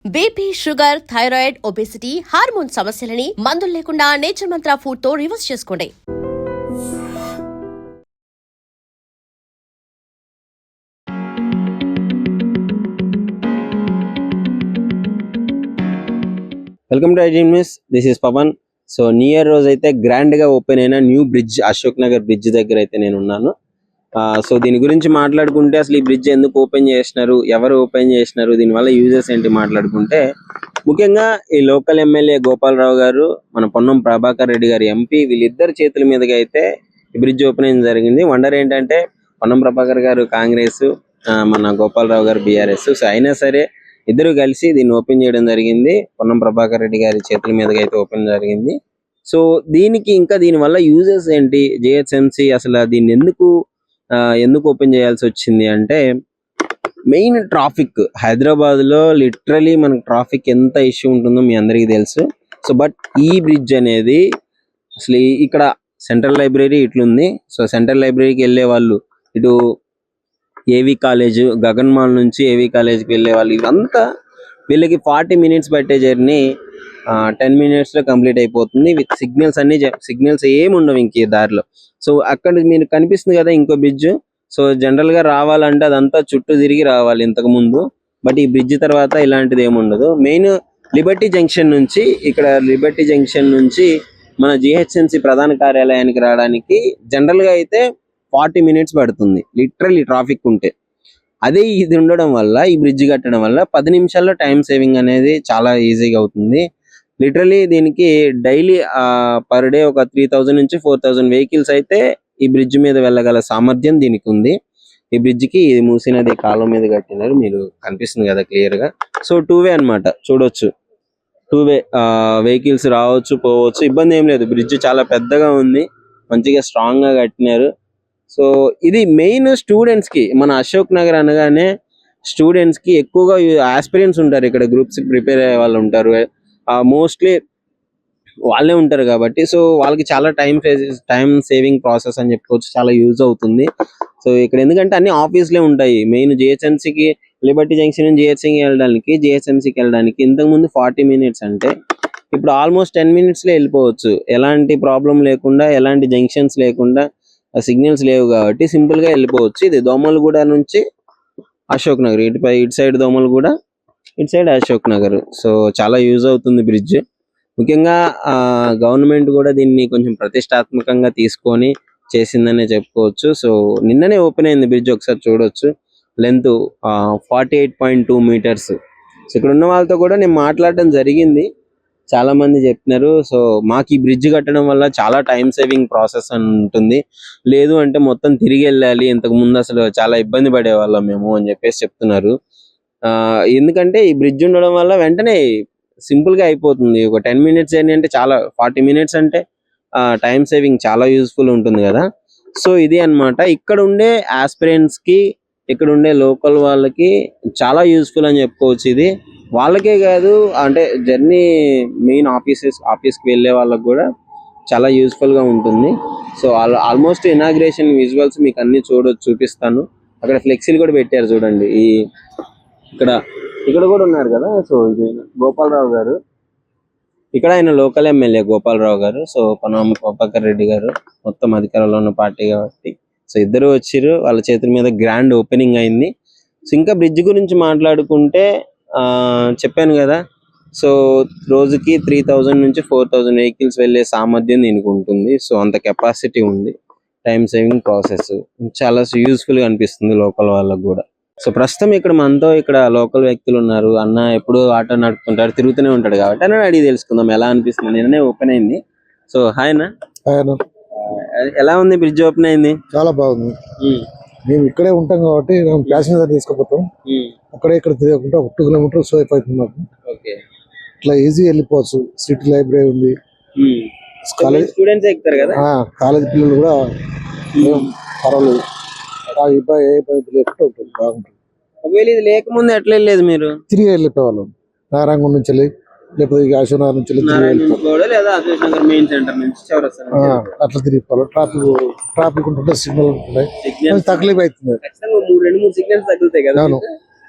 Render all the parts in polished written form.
BP, sugar, thyroid, obesity, hormone సమస్యలని మందులు లేకుండా నేచర్ మంత్ర ఫుడ్ తో రివర్స్ చేసుకోండి. Welcome to IG news. This is Pavan. So new year రోజు అయితే గ్రాండ్ గా ఓపెన్ అయిన new bridge Ashok Nagar bridge దగ్గర అయితే నేను ఉన్నాను. సో దీని గురించి మాట్లాడుకుంటే అసలు ఈ బ్రిడ్జ్ ఎందుకు ఓపెన్ చేసినారు, ఎవరు ఓపెన్ చేసినారు, దీనివల్ల యూజెస్ ఏంటి మాట్లాడుకుంటే, ముఖ్యంగా ఈ లోకల్ ఎమ్మెల్యే గోపాలరావు గారు, మన పొన్నం ప్రభాకర్ రెడ్డి గారు ఎంపీ, వీళ్ళిద్దరు చేతుల మీదుగా అయితే ఈ బ్రిడ్జ్ ఓపెనింగ్ జరిగింది. వండర్ ఏంటంటే పొన్నం ప్రభాకర్ గారు కాంగ్రెస్, మన గోపాలరావు గారు బీఆర్ఎస్. సో అయినా సరే ఇద్దరు కలిసి దీన్ని ఓపెన్ చేయడం జరిగింది. పొన్నం ప్రభాకర్ రెడ్డి గారి చేతుల మీదుగా అయితే ఓపెన్ జరిగింది. సో దీనికి ఇంకా దీనివల్ల యూజెస్ ఏంటి, జిహెచ్ఎంసీ అసలు దీన్ని ఎందుకు ఓపెన్ చేయాల్సి వచ్చింది అంటే, మెయిన్ ట్రాఫిక్ హైదరాబాద్ లో లిటరలీ మనకు ట్రాఫిక్ ఎంత ఇష్యూ ఉంటుందో మీ అందరికీ తెలుసు. సో బట్ ఈ బ్రిడ్జ్ అనేది అసలు ఇక్కడ సెంట్రల్ లైబ్రరీ ఇట్లుంది. సో సెంట్రల్ లైబ్రరీకి వెళ్ళే వాళ్ళు, ఇటు ఏవి కాలేజ్, గగన్ మాల్ నుంచి ఏవి కాలేజ్కి వెళ్ళే వాళ్ళు, ఇదంతా వీళ్ళకి 40 minutes పట్టే జర్నీ 10 minutes లో కంప్లీట్ అయిపోతుంది. విత్ సిగ్నల్స్ ఏమి ఉండవు ఇంక ఈ దారిలో. సో అక్కడ మీరు కనిపిస్తుంది కదా ఇంకో బ్రిడ్జ్. సో జనరల్ గా రావాలంటే అదంతా చుట్టూ తిరిగి రావాలి ఇంతకు ముందు. బట్ ఈ బ్రిడ్జ్ తర్వాత ఇలాంటిది ఏమి ఉండదు. మెయిన్ లిబర్టీ జంక్షన్ నుంచి మన జిహెచ్ఎంసీ ప్రధాన కార్యాలయానికి రావడానికి జనరల్ గా అయితే 40 minutes పడుతుంది లిటరలీ ట్రాఫిక్ ఉంటే. అదే ఇది ఉండడం వల్ల, ఈ బ్రిడ్జ్ కట్టడం వల్ల 10 నిమిషాల్లో టైం సేవింగ్ అనేది చాలా ఈజీగా అవుతుంది. లిటరలీ దీనికి డైలీ పర్ డే ఒక 3000 నుంచి 4000 వెహికల్స్ అయితే ఈ బ్రిడ్జ్ మీద వెళ్ళగల సామర్థ్యం దీనికి ఉంది. ఈ బ్రిడ్జ్ కి ఇది మూసీ నది కాలువ మీద కట్టినారు, మీరు కనిపిస్తుంది కదా క్లియర్ గా. సో 2-way అన్నమాట, చూడొచ్చు. 2-way వెహికల్స్ రావచ్చు పోవచ్చు, ఇబ్బంది ఏం లేదు. బ్రిడ్జ్ చాలా పెద్దగా ఉంది, మంచిగా స్ట్రాంగ్ గా కట్టినారు. సో ఇది మెయిన్ స్టూడెంట్స్ కి, మన అశోక్ నగర్ అనగానే స్టూడెంట్స్ కి ఎక్కువగా ఆస్పిరెంట్స్ ఉంటారు ఇక్కడ, గ్రూప్స్ కి ప్రిపేర్ అయ్యే వాళ్ళు ఉంటారు, మోస్ట్లీ వాళ్ళే ఉంటారు కాబట్టి. సో వాళ్ళకి చాలా టైం సేవింగ్ ప్రాసెస్ అని చెప్పుకోవచ్చు, చాలా యూజ్ అవుతుంది. సో ఇక్కడ ఎందుకంటే అన్ని ఆఫీస్లే ఉంటాయి. మెయిన్ జిహెచ్ఎంసీకి, లిబర్టీ జంక్షన్ నుంచి జిహెచ్ఎంసీకి వెళ్ళడానికి ఇంతకుముందు 40 minutes అంటే ఇప్పుడు ఆల్మోస్ట్ 10 minutes లో వెళ్ళిపోవచ్చు. ఎలాంటి ప్రాబ్లం లేకుండా, ఎలాంటి జంక్షన్స్ లేకుండా, సిగ్నల్స్ లేవు కాబట్టి సింపుల్ గా వెళ్ళిపోవచ్చు. ఇది దోమలగూడ నుంచి అశోక్ నగర్, ఇటు సైడ్ దోమలగూడ, ఇటు సైడ్ అశోక్ నగర్. సో చాలా యూజ్ అవుతుంది బ్రిడ్జ్. ముఖ్యంగా గవర్నమెంట్ కూడా దీన్ని కొంచెం ప్రతిష్టాత్మకంగా తీసుకొని చేసిందనే చెప్పుకోవచ్చు. సో నిన్ననే ఓపెన్ అయింది బ్రిడ్జ్, ఒకసారి చూడొచ్చు. Length 48.2 meters. సో ఇక్కడ ఉన్న వాళ్ళతో కూడా నేను మాట్లాడడం జరిగింది, చాలా మంది చెప్తున్నారు. సో మాకు ఈ బ్రిడ్జ్ కట్టడం వల్ల చాలా టైం సేవింగ్ ప్రాసెస్ అని ఉంటుంది, లేదు అంటే మొత్తం తిరిగి వెళ్ళాలి, ఇంతకు ముందు అసలు చాలా ఇబ్బంది పడేవాళ్ళం మేము అని చెప్పేసి చెప్తున్నారు. ఎందుకంటే ఈ బ్రిడ్జ్ ఉండడం వల్ల వెంటనే సింపుల్ గా అయిపోతుంది. ఒక 10 minutes జర్నీ అంటే చాలా, 40 minutes అంటే టైం సేవింగ్ చాలా యూస్ఫుల్ ఉంటుంది కదా. సో ఇది అన్నమాట ఇక్కడ ఉండే ఆస్పిరెంట్స్ కి, ఇక్కడ ఉండే లోకల్ వాళ్ళకి చాలా యూస్ఫుల్ అని చెప్పుకోవచ్చు. ఇది వాళ్ళకే కాదు, అంటే జర్నీ మెయిన్ ఆఫీస్కి వెళ్ళే వాళ్ళకి కూడా చాలా యూస్ఫుల్ గా ఉంటుంది. సో ఆల్మోస్ట్ ఇనాగ్రేషన్ విజువల్స్ మీకు అన్ని చూపిస్తాను. అక్కడ ఫ్లెక్సీలు కూడా పెట్టారు చూడండి. ఇక్కడ కూడా ఉన్నారు కదా. సో ఇది గోపాలరావు గారు, ఇక్కడ ఆయన లోకల్ ఎమ్మెల్యే గోపాలరావు గారు. సో పొన్నం ప్రభాకర్ రెడ్డి గారు మొత్తం అధికారంలో ఉన్న పార్టీ కాబట్టి సో ఇద్దరు వచ్చిర్రు, వాళ్ళ చేతుల మీద గ్రాండ్ ఓపెనింగ్ అయింది. సో ఇంకా బ్రిడ్జ్ గురించి మాట్లాడుకుంటే చెప్పాను కదా. సో రోజుకి 3000 నుంచి 4000 వెహికల్స్ వెళ్ళే సామర్థ్యం దీనికి ఉంటుంది. సో అంత కెపాసిటీ ఉంది. టైం సేవింగ్ ప్రాసెస్ చాలా యూస్ఫుల్ గా అనిపిస్తుంది లోకల్ వాళ్ళకు కూడా. సో ప్రస్తుతం ఇక్కడ మనతో లోకల్ వ్యక్తులు ఉన్నారు. అన్న ఎప్పుడు ఆటో నడుపుతుంటాడు, తిరుగుతూనే ఉంటాడు కాబట్టి అన్న అడిగి తెలుసుకుందాం ఎలా అనిపిస్తుంది. నిన్ననే ఓపెన్ అయింది. సో హాయ్ అన్న, ఎలా ఉంది బ్రిడ్జ్ ఓపెన్ అయింది? చాలా బాగుంది. మేము ఇక్కడే ఉంటాం కాబట్టి ప్యాసింజర్ తీసుకుపోతాం. అక్కడే ఇక్కడ తిరగకుండా 2 kilometers సేఫ్ అవుతుంది మాకు. ఇట్లా ఈజీ వెళ్ళిపోవచ్చు. సిటీ లైబ్రరీ ఉంది, కాలేజ్ పిల్లలు కూడా పర్వాలేదు, ఏ ఇబ్బంది లేకుండా ఉంటుంది, బాగుంటుంది. ఒకవేళ ఇది లేకముందు ఎట్లా వెళ్ళలేదు మీరు? తిరిగి వెళ్ళిపోయేవాళ్ళం, నారాయణగూడ నుంచి వెళ్ళి, లేకపోతే అశోక్ నుంచి అట్లా తిరిగిపోవాలి. ట్రాఫిక్ ఉంటుంటే సిగ్నల్ ఉంటున్నాయి, తక్లీఫ్ అవుతుంది. అవును,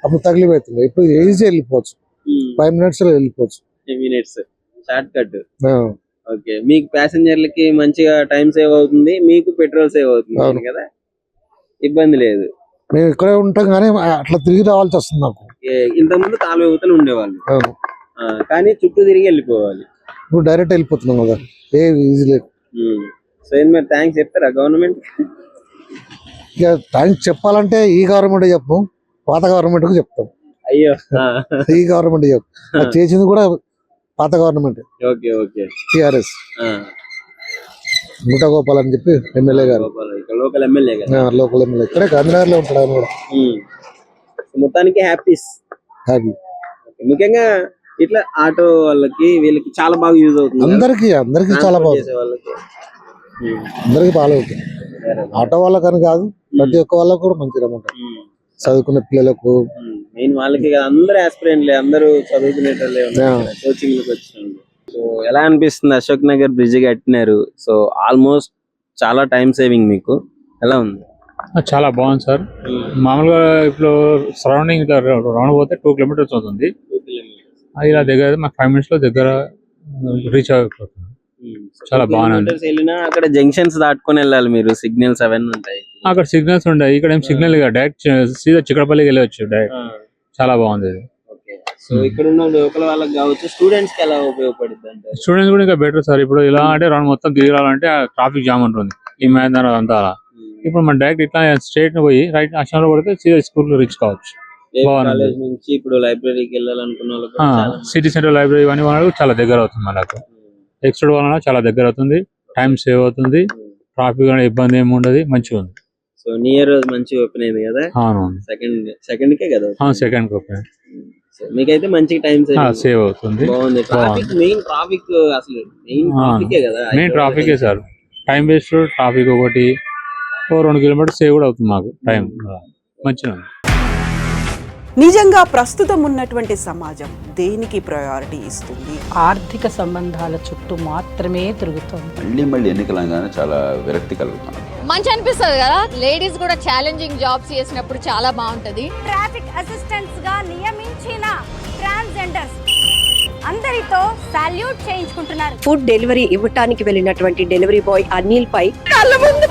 అప్పుడు తక్లీఫ్ అవుతుంది. ఇప్పుడు ఈజీ వెళ్ళిపోవచ్చు. 5 minutes లో వెళ్ళిపోవచ్చు. 10 minutes షార్ట్ కట్. ఆ, ఓకే, మీకు ప్యాసింజర్లకి మంచిగా టైం సేవ్ అవుతుంది, మీకు పెట్రోల్ సేవ్ అవుతుంది కదా, ఇబ్బంది లేదు. మేము ఇక్కడే ఉంటాం కానీ అట్లా తిరిగి రావాల్సి వస్తుంది నాకు. ఇంతకుముందు కాలువ యువతలు ఉండేవాళ్ళు, అవును. కానీ చుట్టూ తిరిగి వెళ్ళిపోవాలి. ఇప్పుడు డైరెక్ట్ వెళ్ళిపోతున్నాం కదా, ఏ ఈజీ లేదు. సో ఏంది మరి థ్యాంక్స్ చెప్తారా గవర్నమెంట్? ఇక థ్యాంక్స్ చెప్పాలంటే ఈ గవర్నమెంట్ చెప్పు, పాత గవర్నమెంట్ కు చెప్తాం. అయ్యో. ఈ గవర్నమెంట్ చెప్పు, అది చేసింది కూడా పాత గవర్నమెంట్ ఓకే ఓకే. టిఆర్ఎస్ గుట్ట గోపాల్ అని చెప్పి ఎమ్మెల్యే గారు, లోకల్ ఎమ్మెల్యే గారు, లోకల్ ఎమ్మెల్యే ఇక్కడే గాంధీనగర్ లో ఉంటాడు ఆయన కూడా. మొత్తానికి హ్యాపీస్. హ్యాపీ. ముఖ్యంగా ఇట్లా ఆటో వాళ్ళకి వీళ్ళకి చాలా బాగా యూజ్ అవుతుంది. అందరికి చాలా బాగుంది, అందరికి బాగా అవుతుంది. ఆటో వాళ్ళకని కాదు, ప్రతి ఒక్క వాళ్ళకు కూడా మంచిగా ఉంటుంది. చదువుకునే పిల్లలకు మెయిన్ వాళ్ళకి అందరూ ఆస్పిరెంట్లే, అందరూ చదువుకునేటోళ్ళే కోచింగ్ లకు వచ్చిన. సో ఎలా అనిపిస్తుంది? అశోక్ నగర్ బ్రిడ్జ్ కట్టినారు, సో ఆల్మోస్ట్ చాలా టైం సేవింగ్, మీకు ఎలా ఉంది? చాలా బాగుంది సార్. మామూలుగా ఇప్పుడు సరౌండింగ్ ఇట్లా రౌండ్ పోతే 2 kilometers అవుతుంది, అది ఇలా దగ్గర మాకు 5 minutes లో దగ్గర రీచ్ అయిపోతుంది. చాలా బాగుంది. వెళ్ళినా అక్కడ జంక్షన్స్ దాటుకొని వెళ్ళాలి మీరు, సిగ్నల్స్ అవన్నీ ఉంటాయి. అక్కడ సిగ్నల్స్ ఉంటాయి, ఇక్కడ ఏం సిగ్నల్ డైరెక్ట్ సీదా చిక్కడపల్లికి వెళ్ళవచ్చు డైరెక్ట్. చాలా బాగుంది ఇది. సో ఇక్కడ ఉన్న లోకల్ వాళ్ళకి కావచ్చు, స్టూడెంట్స్ కి ఎలా ఉపయోగపడుతుంది అంటే? స్టూడెంట్స్ కూడా ఇంకా బెటర్ సార్. ఇప్పుడు ఇలా అంటే రౌండ్ మొత్తం తిరిగి రావాలంటే ట్రాఫిక్ జామ్ ఉంటుంది ఈ మైదానం అంతా అలా. ఇప్పుడు మనం డైరెక్ట్ ఇట్లా స్ట్రేట్ పోయి రైట్ అక్షరంలో పడితే సీదా స్కూల్ రీచ్ కావచ్చు. కాలేజ్ నుంచి ఇప్పుడు లైబ్రరీకి వెళ్ళాలనుకున్న వాళ్ళకి సిటీ సెంటర్ లైబ్రరీ ఇవన్నీ వాళ్ళకి చాలా దగ్గర అవుతుంది. మనకు ఎక్స్టెండ్ వలన చాలా దగ్గర అవుతుంది, టైం సేవ్ అవుతుంది, ట్రాఫిక్ అనే ఇబ్బంది ఏమి ఉండదు, మంచిగా ఉంది. సో నియర్ మంచిగా ఓపెన్ అయింది కదా? సెకండ్ కే కదా? Second open. మీకైతే మంచిగా టైం సేవ్ అవుతుంది, బాగుంది. ట్రాఫిక్ మెయిన్ ట్రాఫిక్ అసలు మెయిన్ ట్రాఫికే కదా? మెయిన్ ట్రాఫికే సార్. టైం వేస్ట్, ట్రాఫిక్ ఒకటి 2 kilometers సేవ్ కూడా అవుతుంది మాకు టైం, మంచిగా. నిజంగా ప్రస్తుతం ఉన్నటువంటి సమాజం దేనికి ప్రయారిటీ ఇస్తుంది? ఆర్థిక సంబంధాల చుట్టూ మాత్రమే తిరుగుతోంది. మళ్ళీ ఎన్నికలంగానే చాలా విరక్తి కలుగుతాం. మంచి అనిపిస్తుంది కదా, లేడీస్ కూడా ఛాలెంజింగ్ జాబ్స్ చేసినప్పుడు చాలా బాగుంటది. ట్రాఫిక్ అసిస్టెంట్స్ గా నియమించిన ట్రాన్స్జెండర్స్ అందరితో సాల్యూట్ చేయించుకుంటున్నారు. ఫుడ్ డెలివరీ ఇవ్వటానికి వెళ్ళినటువంటి డెలివరీ బాయ్ అనిల్ పై కళ్ళ ముందు